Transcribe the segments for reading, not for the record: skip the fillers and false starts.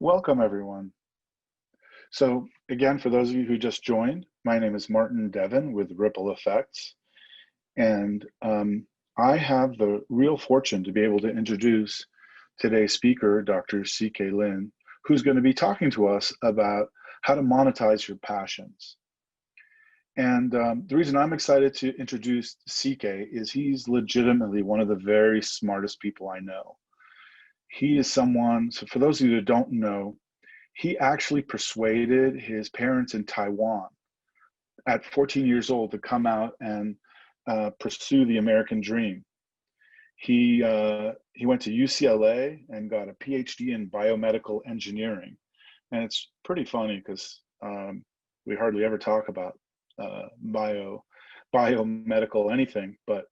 Welcome, everyone. So again, for those of you who just joined, my name is Martin Devon with Ripple Effects, and I have the real fortune to be able to introduce today's speaker, Dr. C.K. Lin, who's going to be talking to us about how to monetize your passions. And the reason I'm excited to introduce CK is he's legitimately one of the very smartest people I know. He is someone, so for those of you that don't know, he actually persuaded his parents in Taiwan at 14 years old to come out and pursue the American dream. He went to UCLA and got a PhD in biomedical engineering. And it's pretty funny because we hardly ever talk about biomedical anything, but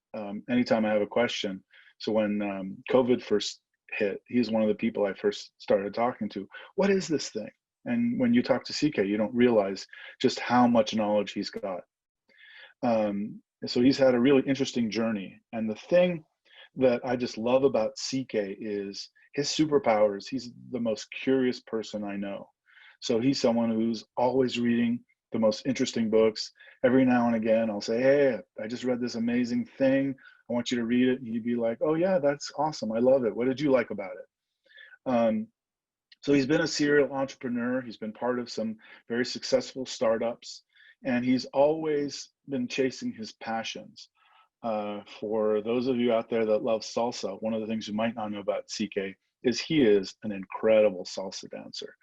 anytime I have a question. So when COVID first hit, he's one of the people I first started talking to. What is this thing? And when you talk to CK, you don't realize just how much knowledge he's got. So he's had a really interesting journey. And the thing that I just love about CK is his superpowers. He's the most curious person I know. So he's someone who's always reading the most interesting books. Every now and again, I'll say, hey, I just read this amazing thing. I want you to read it. And he'd be like, oh yeah, that's awesome. I love it. What did you like about it? So he's been a serial entrepreneur. He's been part of some very successful startups, and he's always been chasing his passions. For those of you out there that love salsa, one of the things you might not know about CK is he is an incredible salsa dancer.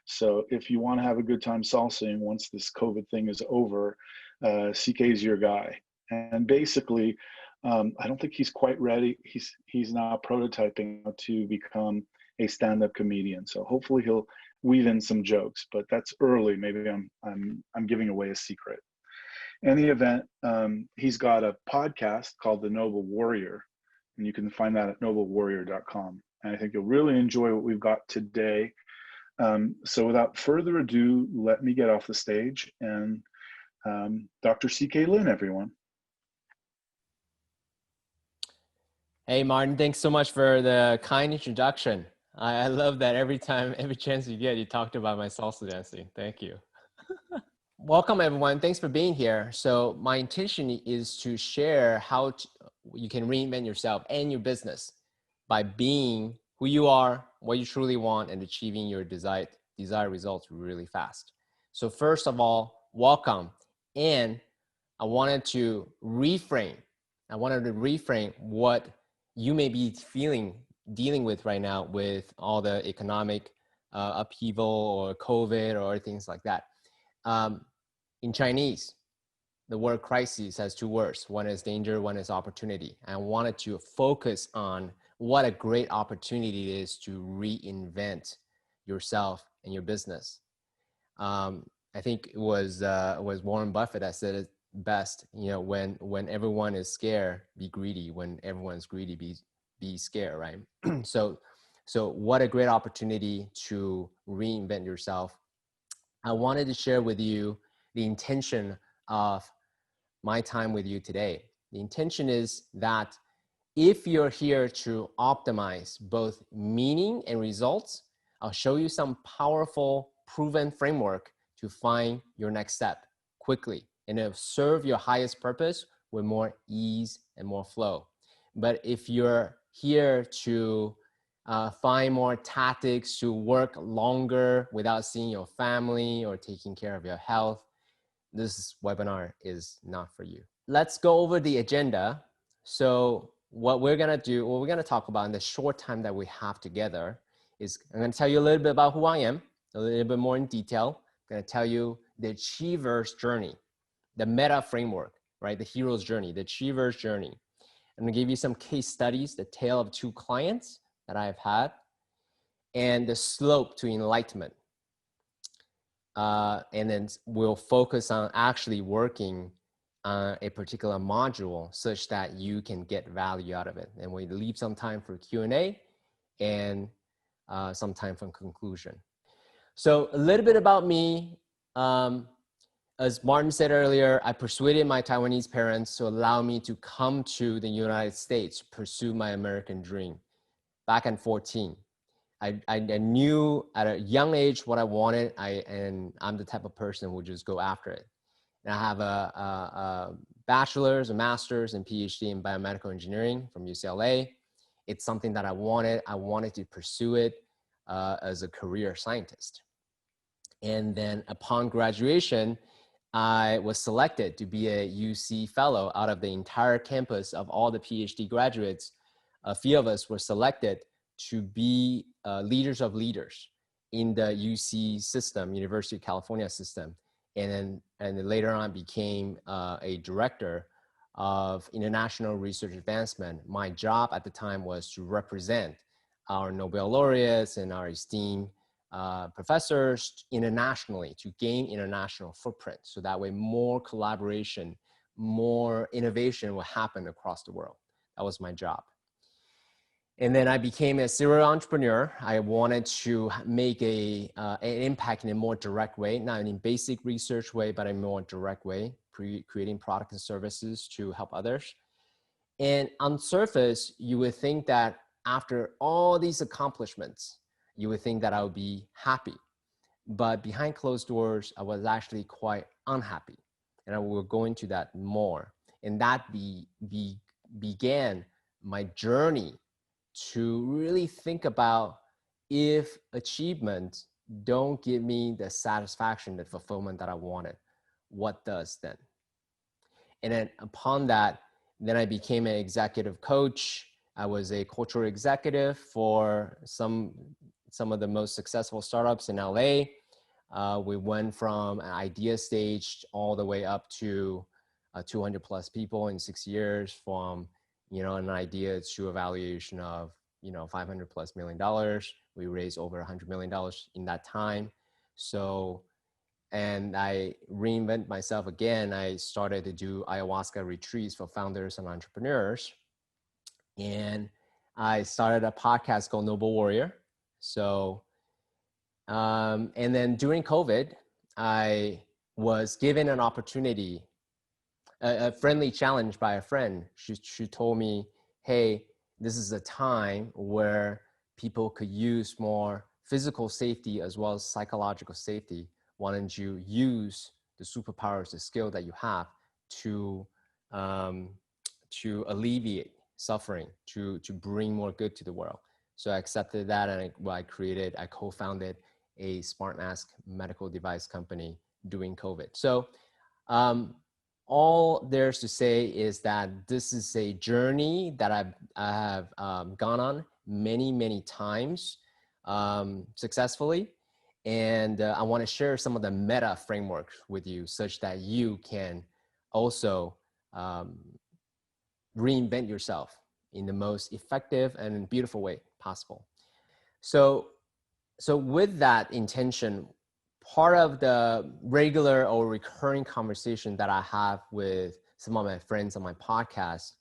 So if you want to have a good time salsaing once this COVID thing is over, CK is your guy. And basically, I don't think he's quite ready. He's now prototyping to become a stand-up comedian. So hopefully he'll weave in some jokes, but that's early. Maybe I'm giving away a secret. In the event, he's got a podcast called The Noble Warrior, and you can find that at noblewarrior.com. And I think you'll really enjoy what we've got today. So without further ado, let me get off the stage and Dr. C.K. Lin, everyone. Hey, Martin, thanks so much for the kind introduction. I love that every chance you get, you talked about my salsa dancing. Thank you. Welcome, everyone. Thanks for being here. So my intention is to share how you can reinvent yourself and your business by being who you are, what you truly want, and achieving your desired results really fast. So first of all, welcome. And I wanted to reframe what you may be dealing with right now with all the economic upheaval or COVID or things like that. In Chinese, the word crisis has two words. One is danger, one is opportunity. I wanted to focus on what a great opportunity it is to reinvent yourself and your business. I think it was Warren Buffett that said it best. You know, when everyone is scared, be greedy. When everyone's greedy, be scared, right? So what a great opportunity to reinvent yourself. I wanted to share with you the intention of my time with you today. The intention is that if you're here to optimize both meaning and results, I'll show you some powerful, proven framework to find your next step quickly, and it'll serve your highest purpose with more ease and more flow. But if you're here to find more tactics to work longer without seeing your family or taking care of your health, this webinar is not for you. Let's go over the agenda. So what we're gonna talk about in the short time that we have together is I'm gonna tell you a little bit about who I am, a little bit more in detail. I'm gonna tell you the achiever's journey, the meta framework, right? The hero's journey, the achiever's journey. I'm gonna give you some case studies, the tale of two clients that I've had, and the slope to enlightenment. And then we'll focus on actually working on a particular module such that you can get value out of it. And we leave some time for Q&A and some time for conclusion. So a little bit about me. As Martin said earlier, I persuaded my Taiwanese parents to allow me to come to the United States to pursue my American dream back in 2014. I knew at a young age what I wanted. And I'm the type of person who would just go after it. And I have a bachelor's, a master's, and PhD in biomedical engineering from UCLA. It's something that I wanted. I wanted to pursue it as a career scientist. And then upon graduation, I was selected to be a UC fellow. Out of the entire campus of all the PhD graduates, a few of us were selected to be leaders of leaders in the UC system, University of California system. And then later on became a director of international research advancement. My job at the time was to represent our Nobel laureates and our esteemed professors internationally to gain international footprint. So that way more collaboration, more innovation will happen across the world. That was my job. And then I became a serial entrepreneur. I wanted to make an impact in a more direct way, not in a basic research way, but in a more direct way, creating products and services to help others. And on surface, you would think that after all these accomplishments, you would think that I would be happy. But behind closed doors, I was actually quite unhappy. And I will go into that more. And that began my journey to really think about, if achievements don't give me the satisfaction, the fulfillment that I wanted, what does then? And then upon that, then I became an executive coach. I was a cultural executive for some of the most successful startups in LA. We went from an idea stage all the way up to 200 plus people in 6 years, from an idea to a valuation of $500 plus million. We raised over $100 million in that time. So, and I reinvent myself again. I started to do ayahuasca retreats for founders and entrepreneurs. And I started a podcast called Noble Warrior. So, and then during COVID, I was given an opportunity, a friendly challenge by a friend. She told me, hey, this is a time where people could use more physical safety as well as psychological safety. Why don't you use the superpowers, the skill that you have to alleviate suffering, to bring more good to the world. So I accepted that, and I co-founded a smart mask medical device company during COVID. So all there's to say is that this is a journey that I have gone on many times successfully. And I want to share some of the meta frameworks with you, such that you can also reinvent yourself in the most effective and beautiful way possible. So with that intention, part of the regular or recurring conversation that I have with some of my friends on my podcast,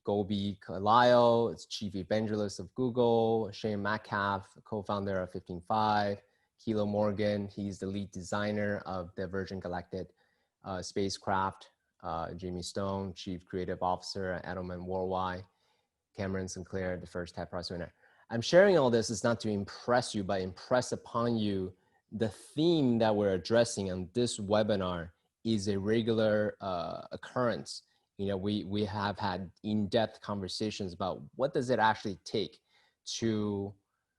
Gobi Lyle is chief evangelist of Google, Shane Metcalf, co-founder of 15Five, Kilo Morgan, he's the lead designer of the Virgin Galactic spacecraft, Jamie Stone, chief creative officer at Edelman Worldwide, Cameron Sinclair, the first TED Prize winner. I'm sharing all this is not to impress you, but impress upon you the theme that we're addressing on this webinar is a regular occurrence. We have had in-depth conversations about what does it actually take to,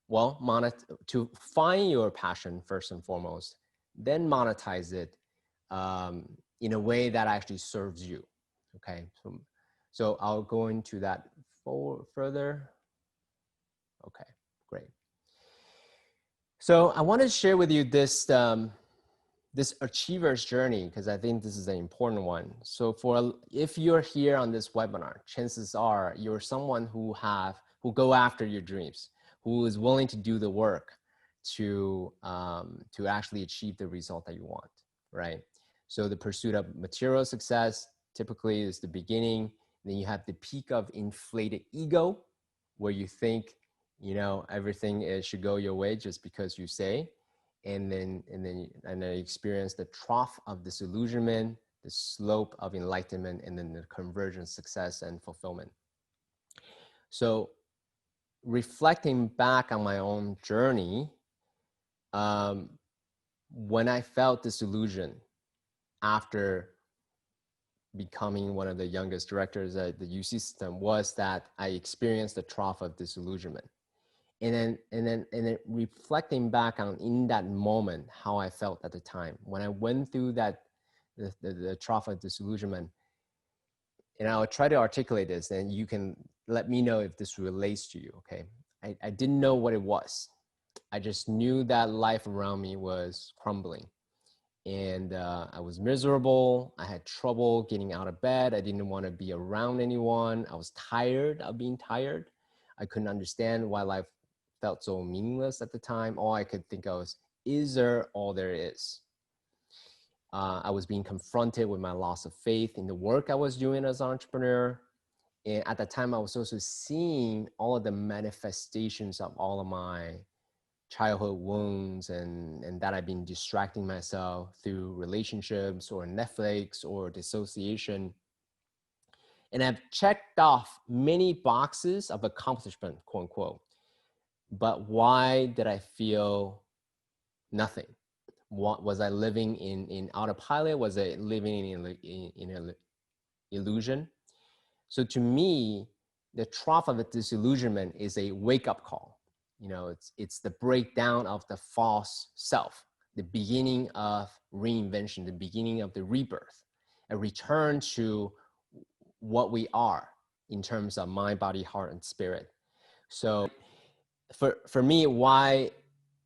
to find your passion first and foremost, then monetize it in a way that actually serves you. Okay, so I'll go into that further. Okay, great. So I want to share with you this this achiever's journey, because I think this is an important one. So if you're here on this webinar, chances are you're someone who go after your dreams, who is willing to do the work to actually achieve the result that you want, right? So the pursuit of material success typically is the beginning. Then you have the peak of inflated ego, where you think everything should go your way just because you say, and then experience the trough of disillusionment, the slope of enlightenment, and then the convergence, success, and fulfillment. So reflecting back on my own journey, when I felt disillusioned after becoming one of the youngest directors at the UC system, was that I experienced the trough of disillusionment. And then reflecting back on in that moment how I felt at the time when I went through that the trough of disillusionment. And I'll try to articulate this, and you can let me know if this relates to you. Okay, I didn't know what it was. I just knew that life around me was crumbling, and I was miserable. I had trouble getting out of bed. I didn't want to be around anyone. I was tired of being tired. I couldn't understand why life felt so meaningless at the time. All I could think of was, is there all there is? I was being confronted with my loss of faith in the work I was doing as an entrepreneur. And at the time, I was also seeing all of the manifestations of all of my childhood wounds, and that I've been distracting myself through relationships or Netflix or dissociation. And I've checked off many boxes of accomplishment, quote unquote. But why did I feel nothing? What was I living in autopilot? Was I living in an illusion? So to me, the trough of a disillusionment is a wake-up call. You know, it's the breakdown of the false self, the beginning of reinvention, the beginning of the rebirth, a return to what we are in terms of mind, body, heart, and spirit. So for me, why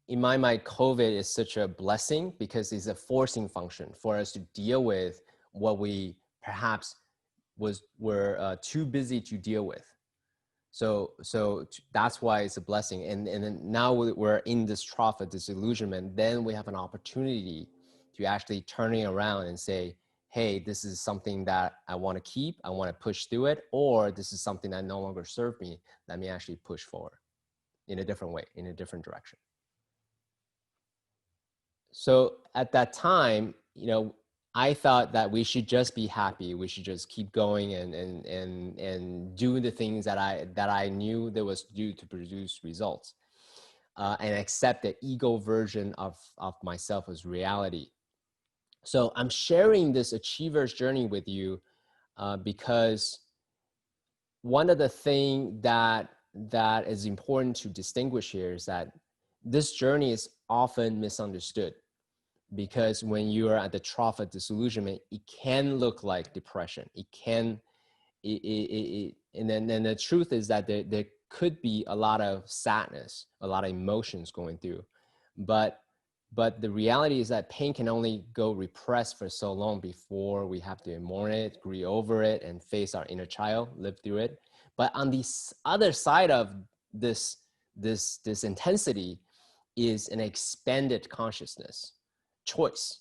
in my mind COVID is such a blessing, because it's a forcing function for us to deal with what we perhaps were too busy to deal with. So that's why it's a blessing. And then now we're in this trough of disillusionment, then we have an opportunity to actually turn it around and say, hey, this is something that I want to keep, I want to push through it, or this is something that no longer serves me, let me actually push forward in a different way, in a different direction. So at that time, you know, I thought that we should just be happy. We should just keep going and do the things that I knew that was due to produce results, and accept the ego version of myself as reality. So I'm sharing this achiever's journey with you because one of the things that is important to distinguish here is that this journey is often misunderstood. Because when you are at the trough of disillusionment, it can look like depression. It can, and then the truth is that there could be a lot of sadness, a lot of emotions going through, but the reality is that pain can only go repressed for so long before we have to mourn it, grieve over it, and face our inner child, live through it. But on the other side of this intensity is an expanded consciousness, choice,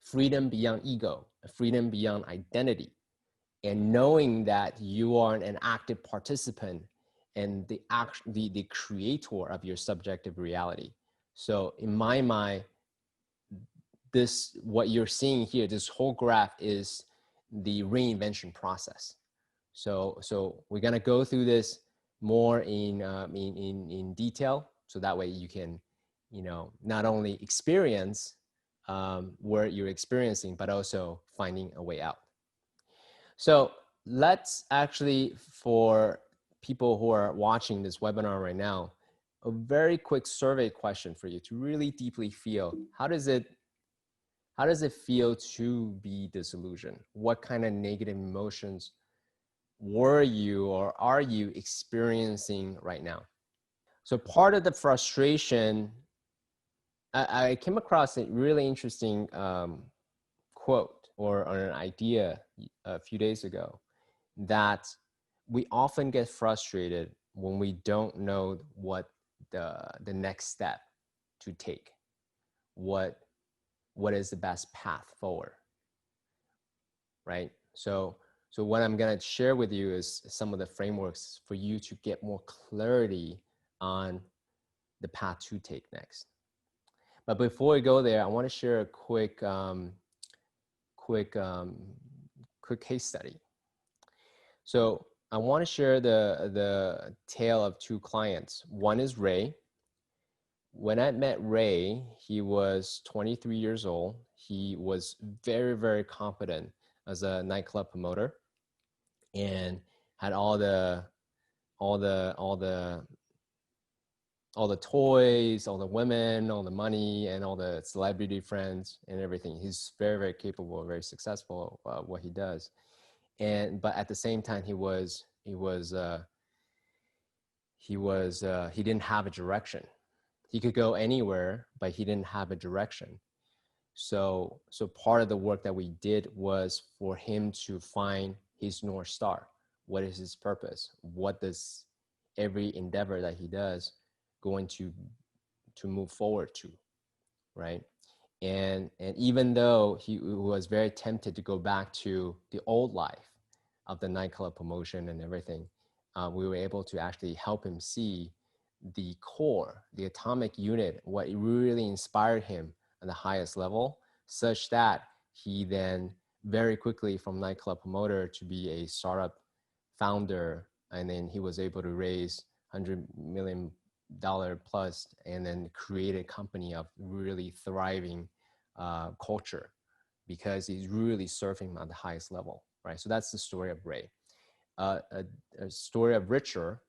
freedom beyond ego, freedom beyond identity, and knowing that you are an active participant and the creator of your subjective reality. So in my mind, what you're seeing here, this whole graph is the reinvention process. So we're gonna go through this more in detail, so that way you can, you know, not only experience where you're experiencing, but also finding a way out. So let's actually, for people who are watching this webinar right now, a very quick survey question for you to really deeply feel, how does it feel to be disillusioned? What kind of negative emotions were you or are you experiencing right now? So part of the frustration, I came across a really interesting quote or an idea a few days ago, that we often get frustrated when we don't know what the next step to take, what is the best path forward, right? So what I'm gonna share with you is some of the frameworks for you to get more clarity on the path to take next. But before we go there, I want to share a quick case study. So I want to share the tale of two clients. One is Ray. When I met Ray, he was 23 years old. He was very, very competent as a nightclub promoter and had all the all the all the all the toys, all the women, all the money, and all the celebrity friends and everything. He's very, very capable, very successful what he does. And but at the same time, he didn't have a direction. He could go anywhere, but he didn't have a direction. So part of the work that we did was for him to find his North Star. What is his purpose? What does every endeavor that he does going to move forward to, right? And even though he was very tempted to go back to the old life of the nightclub promotion and everything, we were able to actually help him see the core, the atomic unit, what really inspired him at the highest level, such that he then very quickly from nightclub promoter to be a startup founder, and then he was able to raise $100 million plus and then create a company of really thriving culture because he's really surfing at the highest level, right? So that's the story of Ray. A story of Richard.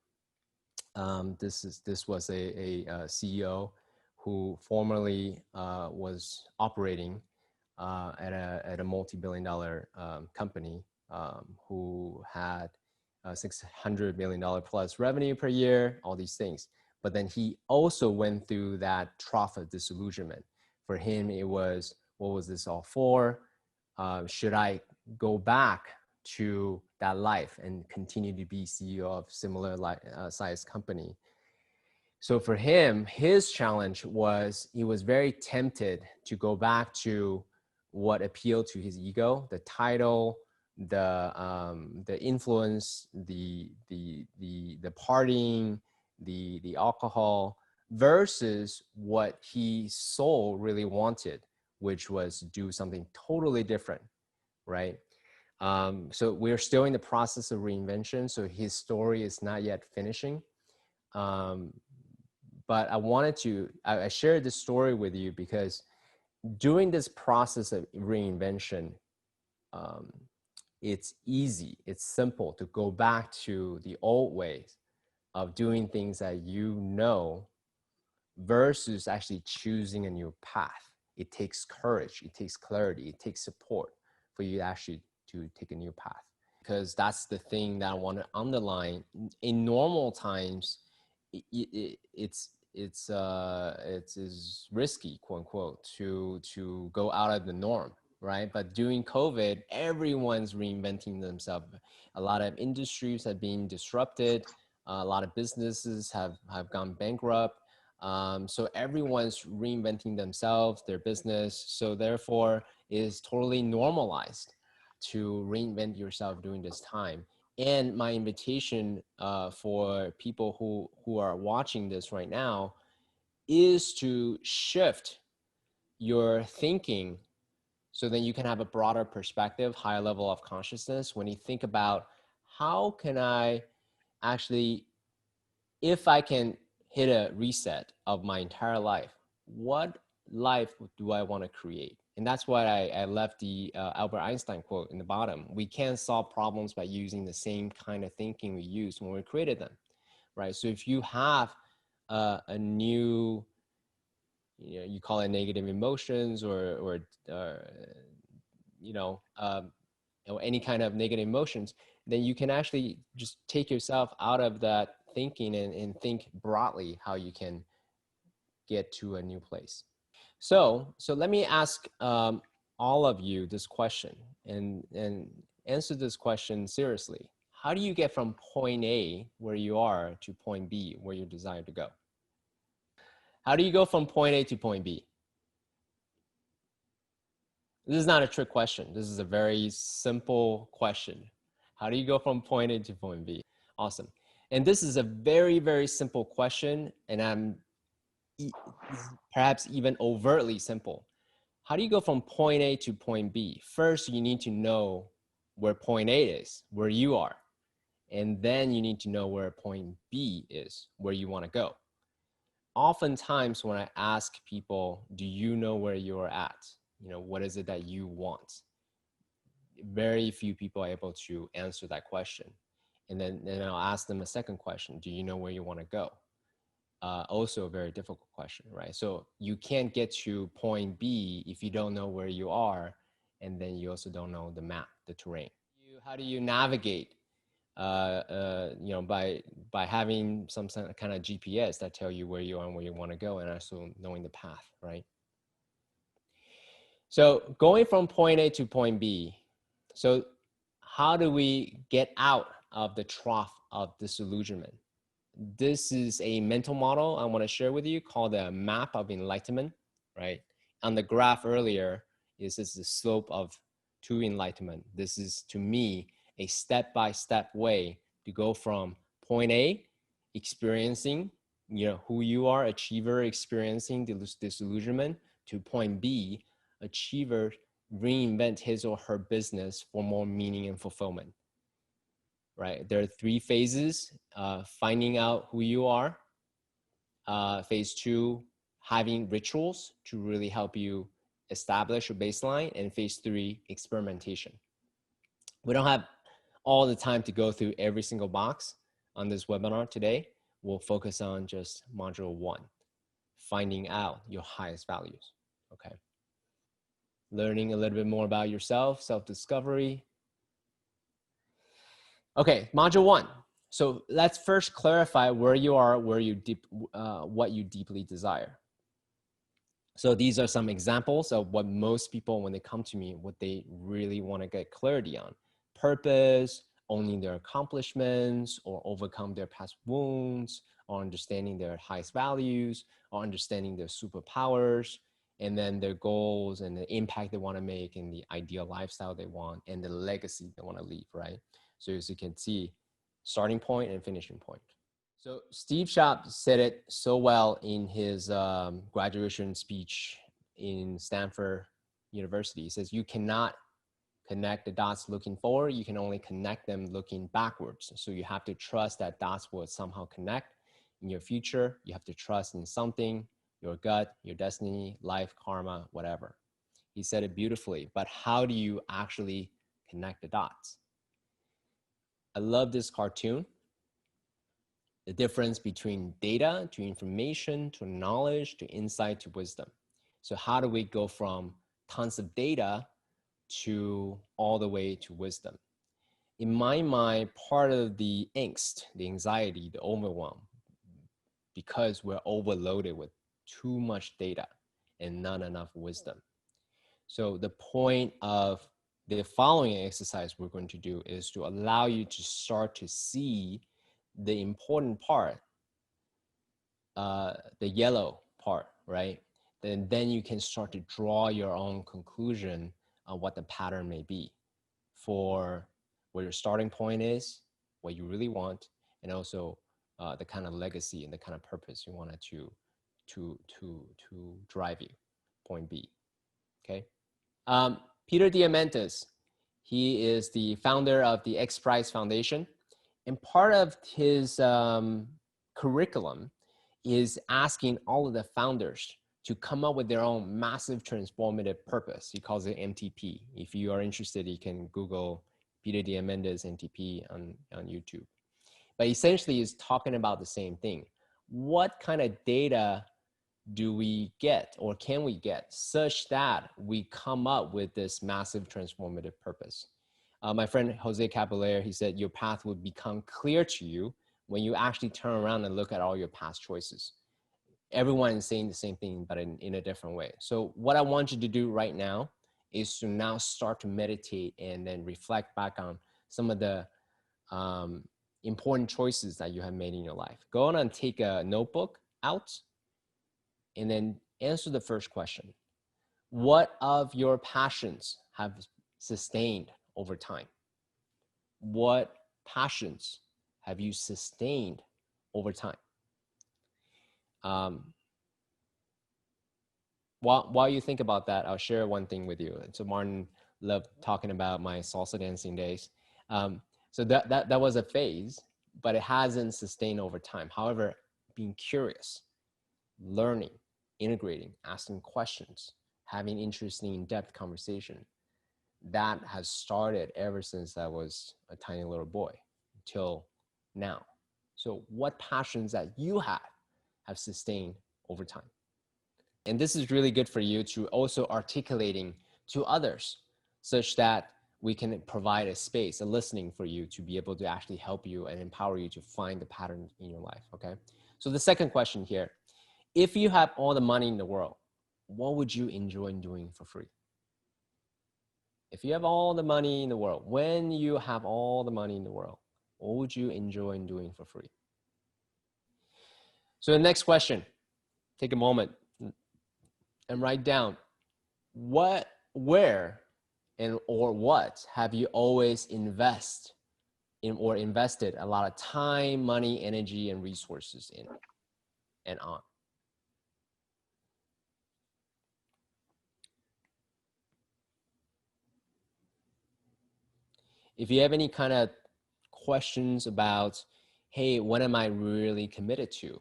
This was a CEO who formerly was operating at a multi-billion-dollar company who had $600 million plus revenue per year, all these things. But then he also went through that trough of disillusionment. For him, it was, what was this all for? Should I go back to that life and continue to be CEO of similar sized company? So for him, his challenge was he was very tempted to go back to what appealed to his ego, the title, the influence, the partying, the alcohol, versus what his soul really wanted, which was do something totally different, right? So we're still in the process of reinvention. So his story is not yet finishing. But I shared this story with you because during this process of reinvention, it's easy, it's simple to go back to the old ways of doing things that you know versus actually choosing a new path. It takes courage, it takes clarity, it takes support for you actually to take a new path. Because that's the thing that I want to underline. In normal times, it's risky, quote unquote, to go out of the norm, right? But during COVID, everyone's reinventing themselves. A lot of industries have been disrupted. A lot of businesses have gone bankrupt. So everyone's reinventing themselves, their business. So therefore, it is totally normalized to reinvent yourself during this time. And my invitation for people who are watching this right now is to shift your thinking so that you can have a broader perspective, higher level of consciousness. When you think about how can I actually, if I can hit a reset of my entire life, what life do I want to create? And that's why I left the Albert Einstein quote in the bottom. We can't solve problems by using the same kind of thinking we used when we created them, right? So if you have a new, you call it negative emotions or any kind of negative emotions, then you can actually just take yourself out of that thinking and think broadly how you can get to a new place. So let me ask all of you this question and answer this question seriously. How do you get from point A, where you are, to point B, where you desire to go? How do you go from point A to point B? This is not a trick question. This is a very simple question. How do you go from point A to point B? Awesome. And this is a very, very simple question, and I'm perhaps even overtly simple. How do you go from point A to point B? First, you need to know where point A is, where you are. And then you need to know where point B is, where you want to go. Oftentimes when I ask people, do you know where you're at? You know, what is it that you want? Very few people are able to answer that question. And then I'll ask them a second question. Do you know where you want to go? Also a very difficult question, right? So you can't get to point B if you don't know where you are, and then you also don't know the map, the terrain. How do you navigate? You know, by having some kind of GPS that tell you where you are and where you want to go, and also knowing the path, right? So going from point A to point B. So how do we get out of the trough of disillusionment? This is a mental model I want to share with you called the map of enlightenment, right? On the graph earlier, this is the slope to enlightenment. This is, to me, a step-by-step way to go from point A, experiencing, you know, who you are, achiever, experiencing disillusionment, to point B, achiever, reinvent his or her business for more meaning and fulfillment. Right? There are 3 phases: finding out who you are, phase 2, having rituals to really help you establish a baseline, and phase 3, experimentation. We don't have all the time to go through every single box on this webinar today. We'll focus on just module 1, finding out your highest values, okay? Learning a little bit more about yourself, self-discovery. Okay, module 1. So let's first clarify where you are, what you deeply desire. So these are some examples of what most people, when they come to me, what they really want to get clarity on: purpose, owning their accomplishments, or overcome their past wounds, or understanding their highest values, or understanding their superpowers, and then their goals and the impact they want to make, and the ideal lifestyle they want, and the legacy they want to leave, right? So as you can see, starting point and finishing point. So Steve Jobs said it so well in his graduation speech in Stanford University. He says, you cannot connect the dots looking forward. You can only connect them looking backwards. So you have to trust that dots will somehow connect in your future. You have to trust in something, your gut, your destiny, life, karma, whatever. He said it beautifully, but how do you actually connect the dots? I love this cartoon. The difference between data to information to knowledge to insight to wisdom. So how do we go from tons of data to all the way to wisdom? In my mind, part of the angst, the anxiety, the overwhelm, because we're overloaded with too much data and not enough wisdom. So the point of the following exercise we're going to do is to allow you to start to see the important part, the yellow part, right? Then you can start to draw your own conclusion on what the pattern may be for where your starting point is, what you really want, and also the kind of legacy and the kind of purpose you wanted to drive you, point B, okay? Peter Diamandis, he is the founder of the X Prize Foundation, and part of his curriculum is asking all of the founders to come up with their own massive transformative purpose. He calls it MTP. If you are interested, you can Google Peter Diamandis MTP on YouTube. But essentially, he's talking about the same thing. What kind of data do we get or can we get such that we come up with this massive transformative purpose? My friend Jose Caballero, he said, your path will become clear to you when you actually turn around and look at all your past choices. Everyone is saying the same thing, but in a different way. So what I want you to do right now is to now start to meditate and then reflect back on some of the important choices that you have made in your life. Go on and take a notebook out and then answer the first question. What of your passions have sustained over time? What passions have you sustained over time? While you think about that, I'll share one thing with you. So Martin loved talking about my salsa dancing days. So that was a phase, but it hasn't sustained over time. However, being curious, learning, integrating, asking questions, having interesting in-depth conversation, that has started ever since I was a tiny little boy until now. So what passions that you have sustained over time? And this is really good for you to also articulating to others such that we can provide a space, a listening for you to be able to actually help you and empower you to find the pattern in your life, okay? So the second question here, if you have all the money in the world, what would you enjoy doing for free? If you have all the money in the world, when you have all the money in the world, what would you enjoy doing for free? So the next question, take a moment and write down what, where, and or what have you always invested a lot of time, money, energy, and resources in and on. If you have any kind of questions about, hey, what am I really committed to?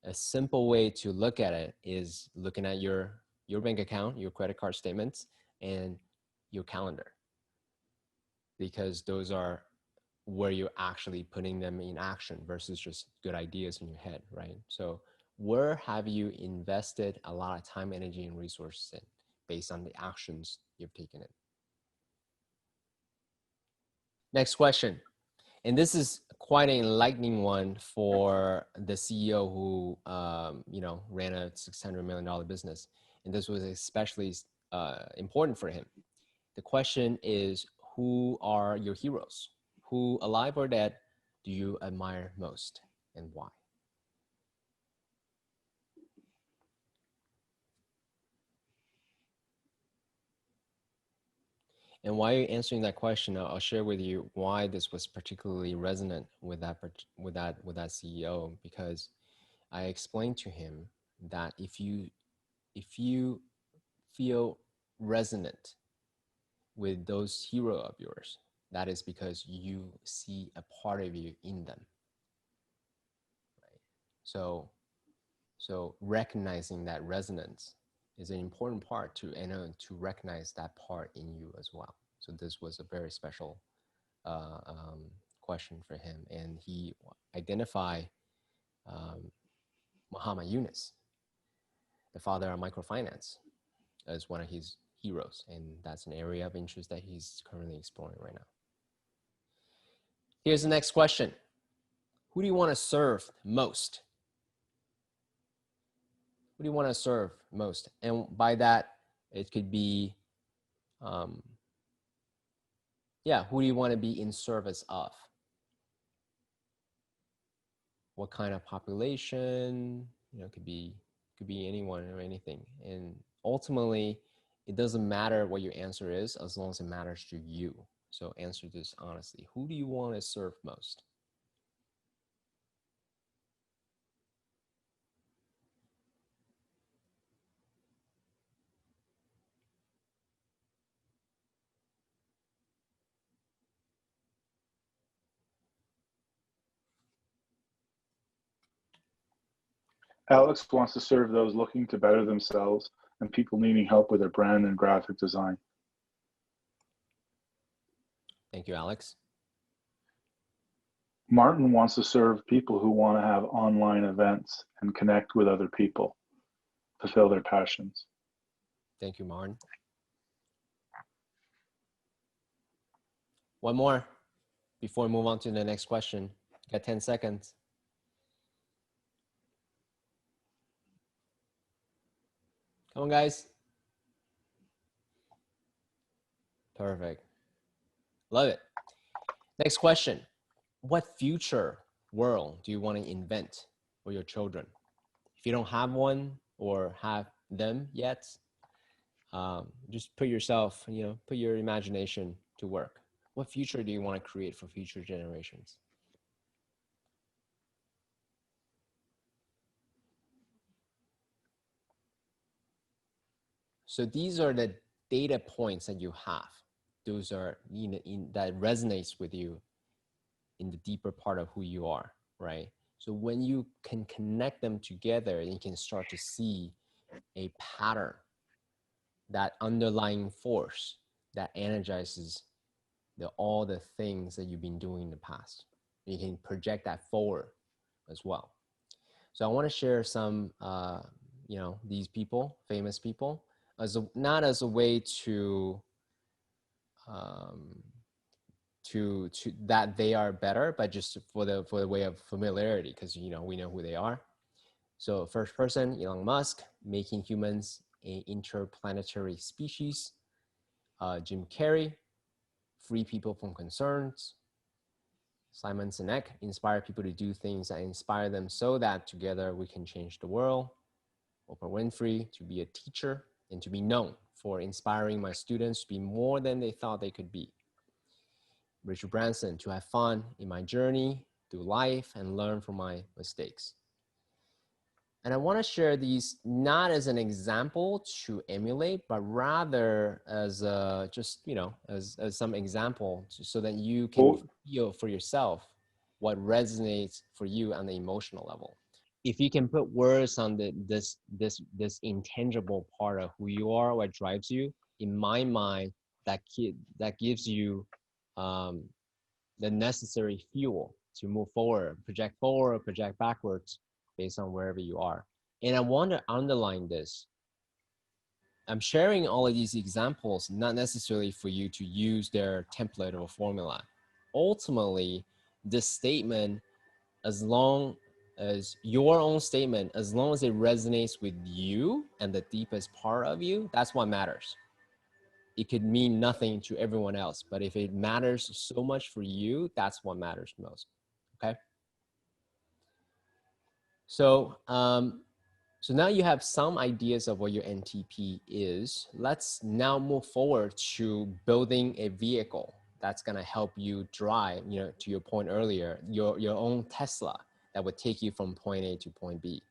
A simple way to look at it is looking at your bank account, your credit card statements, and your calendar, because those are where you're actually putting them in action versus just good ideas in your head, right? So where have you invested a lot of time, energy, and resources in based on the actions you've taken in? Next question. And this is quite an enlightening one for the CEO who, ran a $600 million business. And this was especially important for him. The question is, who are your heroes? Who, alive or dead, do you admire most and why? And while you're answering that question, I'll share with you why this was particularly resonant with that CEO, because I explained to him that if you feel resonant with those heroes of yours, that is because you see a part of you in them, right? So recognizing that resonance is an important part to recognize that part in you as well. So this was a very special question for him, and he identified Muhammad Yunus, the father of microfinance, as one of his heroes, and that's an area of interest that he's currently exploring right now. Here's the next question. Who do you want to serve most? Who do you want to serve most? And by that, it could be, who do you want to be in service of? What kind of population? Could be anyone or anything. And ultimately, it doesn't matter what your answer is as long as it matters to you. So answer this honestly. Who do you want to serve most? Alex wants to serve those looking to better themselves and people needing help with their brand and graphic design. Thank you, Alex. Martin wants to serve people who want to have online events and connect with other people, fulfill their passions. Thank you, Martin. One more before we move on to the next question. You got 10 seconds. Come on, guys. Perfect. Love it. Next question. What future world do you want to invent for your children? If you don't have one or have them yet, just put yourself, put your imagination to work. What future do you want to create for future generations? So these are the data points that you have. Those are that resonates with you in the deeper part of who you are, right? So when you can connect them together, you can start to see a pattern, that underlying force that energizes all the things that you've been doing in the past. You can project that forward as well. So I want to share some, these people, famous people, not as a way to that they are better, but just for the way of familiarity, because we know who they are. So first person, Elon Musk, making humans an interplanetary species. Jim Carrey, free people from concerns. Simon Sinek, inspire people to do things that inspire them so that together we can change the world. Oprah Winfrey, to be a teacher and to be known for inspiring my students to be more than they thought they could be. Richard Branson, to have fun in my journey through life and learn from my mistakes. And I want to share these not as an example to emulate, but rather as as some example so that you can feel for yourself what resonates for you on the emotional level. If you can put words on this intangible part of who you are, what drives you, in my mind, that gives you the necessary fuel to move forward, project backwards based on wherever you are. And I want to underline this. I'm sharing all of these examples, not necessarily for you to use their template or formula. Ultimately, this statement, as long as your own statement, as long as it resonates with you and the deepest part of you, that's what matters. It could mean nothing to everyone else, but if it matters so much for you, that's what matters most, okay? So, so now you have some ideas of what your NTP is. Let's now move forward to building a vehicle that's gonna help you drive, to your point earlier, your own Tesla that would take you from point A to point B.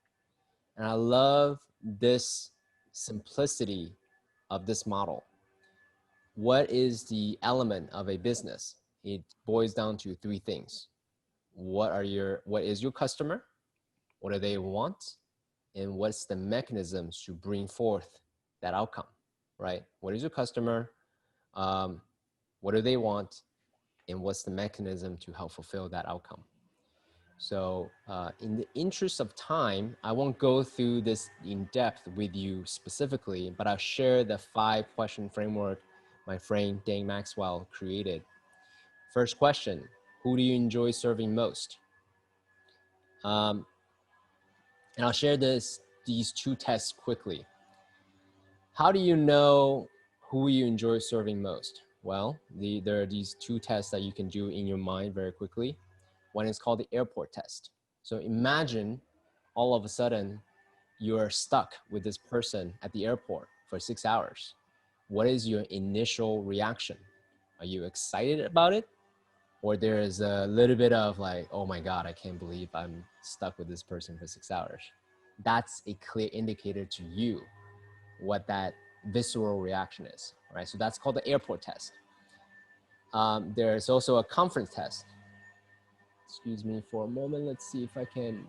And I love this simplicity of this model. What is the element of a business? It boils down to three things. What is your customer? What do they want? And what's the mechanisms to bring forth that outcome, right? What is your customer? What do they want? And what's the mechanism to help fulfill that outcome? So in the interest of time, I won't go through this in depth with you specifically, but I'll share the 5-question framework my friend Dane Maxwell created. First question, who do you enjoy serving most? And I'll share these 2 tests quickly. How do you know who you enjoy serving most? Well, there are these 2 tests that you can do in your mind very quickly. One is called the airport test. So imagine all of a sudden you're stuck with this person at the airport for 6 hours. What is your initial reaction? Are you excited about it? Or there is a little bit of like, oh my God, I can't believe I'm stuck with this person for 6 hours. That's a clear indicator to you what that visceral reaction is, right? So that's called the airport test. There's also a conference test. Excuse me for a moment. Let's see if I can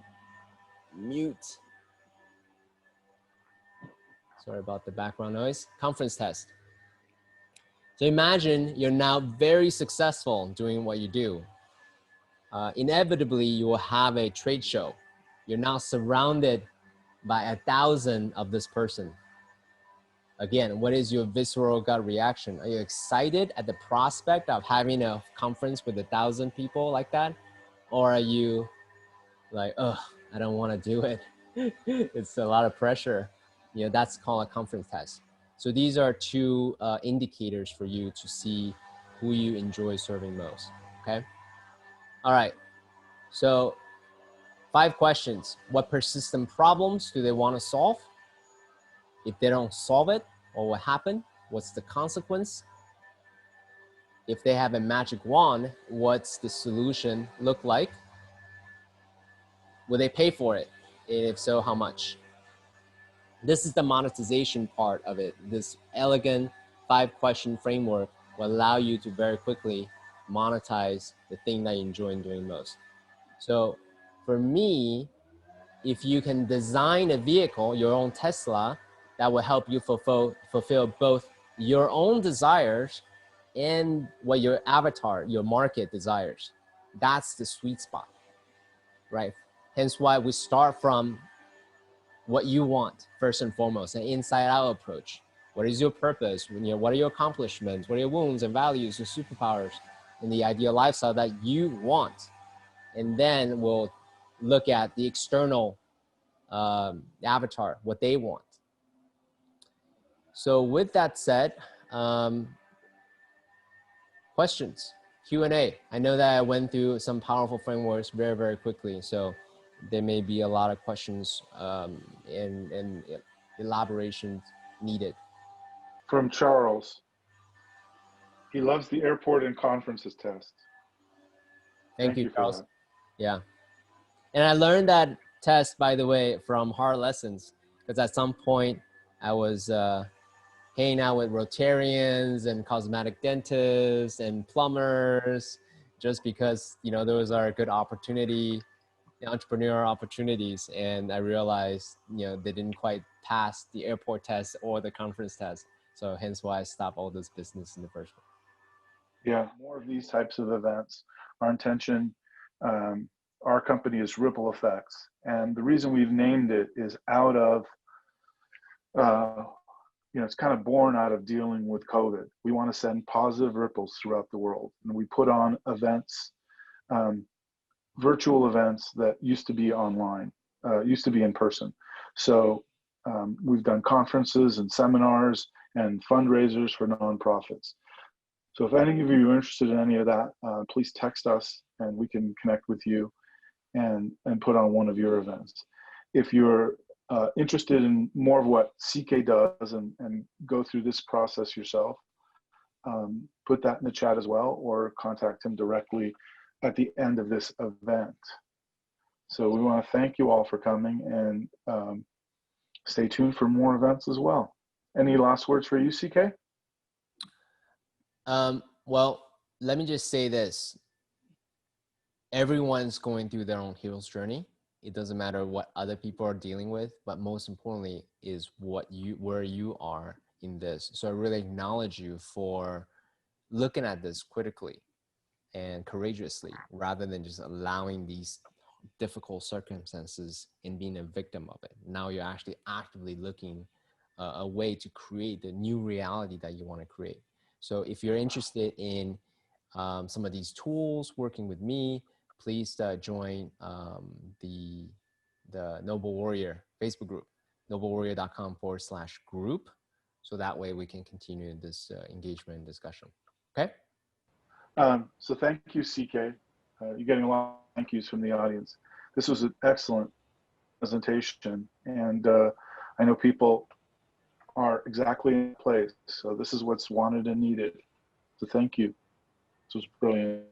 mute. Sorry about the background noise. Conference test. So imagine you're now very successful doing what you do. Inevitably, you will have a trade show. You're now surrounded by 1,000 of this person. Again, what is your visceral gut reaction? Are you excited at the prospect of having a conference with 1,000 people like that? Or are you like, oh, I don't want to do it. It's a lot of pressure. That's called a conference test. So these are 2 indicators for you to see who you enjoy serving most, okay? All right, so 5 questions. What persistent problems do they want to solve? If they don't solve it, what will happen? What's the consequence? If they have a magic wand, what's the solution look like? Will they pay for it? And if so, how much? This is the monetization part of it. This elegant 5-question framework will allow you to very quickly monetize the thing that you enjoy doing most. So for me, if you can design a vehicle, your own Tesla, that will help you fulfill both your own desires and what your avatar, your market desires, that's the sweet spot, right? Hence why we start from what you want first and foremost, an inside out approach. What is your purpose? What are your accomplishments? What are your wounds and values and superpowers in the ideal lifestyle that you want? And then we'll look at the external avatar, what they want. So with that said, questions, Q&A. I know that I went through some powerful frameworks very, very quickly. So there may be a lot of questions and elaborations needed. From Charles. He loves the airport and conferences test. Thank you, for Charles. that. Yeah. And I learned that test, by the way, from Hard Lessons, because at some point I was hanging out with Rotarians and cosmetic dentists and plumbers, just because, those are good entrepreneurial opportunities. And I realized, they didn't quite pass the airport test or the conference test. So hence why I stopped all this business in the first place. Yeah, more of these types of events. Our intention, our company is Ripple Effects. And the reason we've named it is out of, it's kind of born out of dealing with COVID. We want to send positive ripples throughout the world. And we put on events, virtual events that used to be online, used to be in person. So we've done conferences and seminars and fundraisers for nonprofits. So if any of you are interested in any of that, please text us and we can connect with you and put on one of your events. If you're interested in more of what CK does and go through this process yourself, put that in the chat as well, or contact him directly at the end of this event. So we want to thank you all for coming, and stay tuned for more events as well. Any last words for you, CK? Well, let me just say this. Everyone's going through their own hero's journey. It doesn't matter what other people are dealing with, but most importantly is where you are in this. So I really acknowledge you for looking at this critically and courageously, rather than just allowing these difficult circumstances and being a victim of it. Now you're actually actively looking a way to create the new reality that you want to create. So if you're interested in some of these tools, working with me, please join the Noble Warrior Facebook group, noblewarrior.com/group. So that way we can continue this engagement and discussion. Okay? So thank you, CK. You're getting a lot of thank yous from the audience. This was an excellent presentation, and I know people are exactly in place. So this is what's wanted and needed. So thank you. This was brilliant.